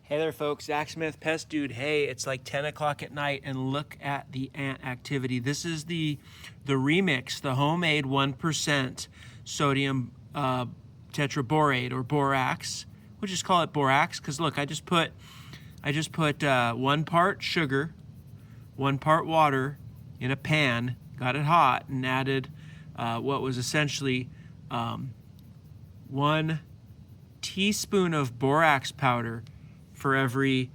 Hey there folks, Zach Smith, Pest Dude. Hey, it's like 10 o'clock at night and look at the ant activity. This is the remix, the homemade 1% sodium tetraborate or borax. We'll just call it borax because look, I just put 1 part sugar, 1 part water in a pan, got it hot, and added what was essentially 1 teaspoon of borax powder for every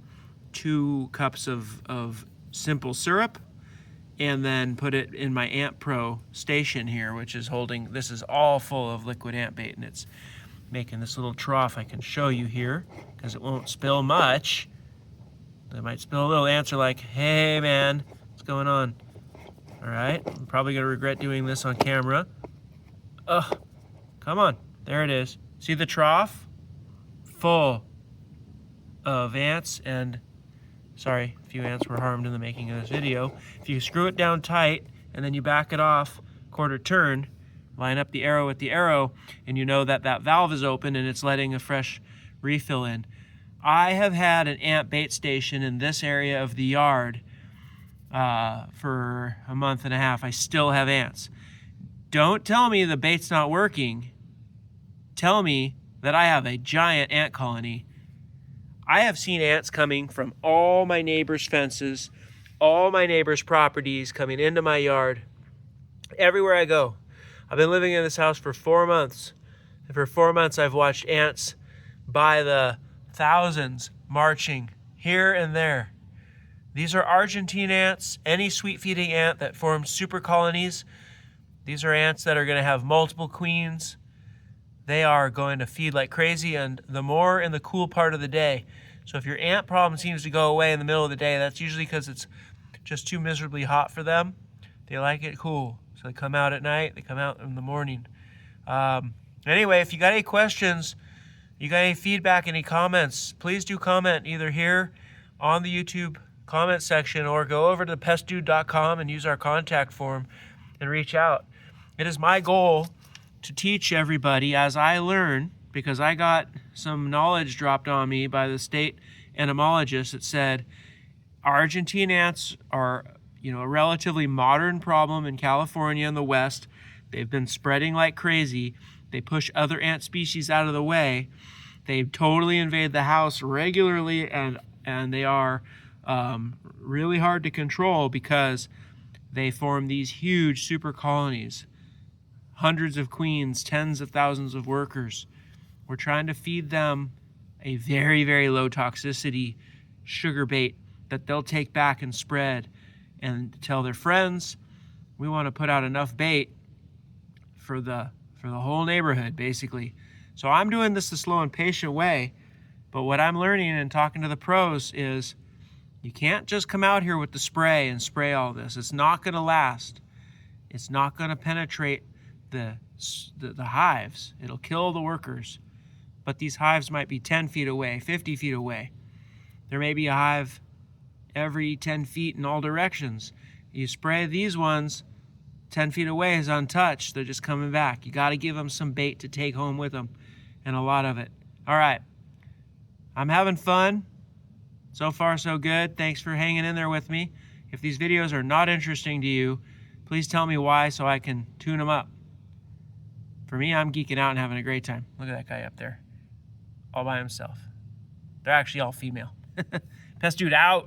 2 cups of simple syrup, and then put it in my Ant Pro station here, which is holding, this is all full of liquid ant bait, and it's making this little trough I can show you here because it won't spill much. They might spill a little. Ants are like, hey man, what's going on? All right, I'm probably gonna regret doing this on camera. Ugh, come on, there it is. See the trough? Full of ants, and sorry, a few ants were harmed in the making of this video. If you screw it down tight and then you back it off quarter turn, line up the arrow with the arrow, and you know that that valve is open and it's letting a fresh refill in. I have had an ant bait station in this area of the yard for a month and a half. I still have ants. Don't tell me the bait's not working. Tell me that I have a giant ant colony. I have seen ants coming from all my neighbors' fences, all my neighbors' properties, coming into my yard, everywhere I go. I've been living in this house for 4 months, and for 4 months I've watched ants by the thousands marching here and there. These are Argentine ants, any sweet-feeding ant that forms super colonies. These are ants that are going to have multiple queens. They are going to feed like crazy, and the more in the cool part of the day. So if your ant problem seems to go away in the middle of the day, that's usually because it's just too miserably hot for them. They like it cool. So they come out at night, they come out in the morning. Anyway, if you got any questions, you got any feedback, any comments, please do comment either here on the YouTube comment section or go over to pestdude.com and use our contact form and reach out. It is my goal to teach everybody as I learn, because I got some knowledge dropped on me by the state entomologist that said Argentine ants are, a relatively modern problem in California and the West. They've been spreading like crazy. They push other ant species out of the way. They totally invade the house regularly, and they are really hard to control because they form these huge super colonies. Hundreds of queens, tens of thousands of workers. We're trying to feed them a very, very low toxicity sugar bait that they'll take back and spread and tell their friends. We want to put out enough bait for the whole neighborhood, basically. So I'm doing this the slow and patient way, but what I'm learning and talking to the pros is you can't just come out here with the spray and spray all this. It's not going to last. It's not going to penetrate the hives. It'll kill the workers, but these hives might be 10 feet away, 50 feet away. There may be a hive every 10 feet in all directions. You spray these ones 10 feet away is untouched. They're just coming back. You got to give them some bait to take home with them, and a lot of it. All right, I'm having fun. So far so good. Thanks for hanging in there with me. If these videos are not interesting to you, please tell me why so I can tune them up. For me, I'm geeking out and having a great time. Look at that guy up there, all by himself. They're actually all female. Pest Dude out.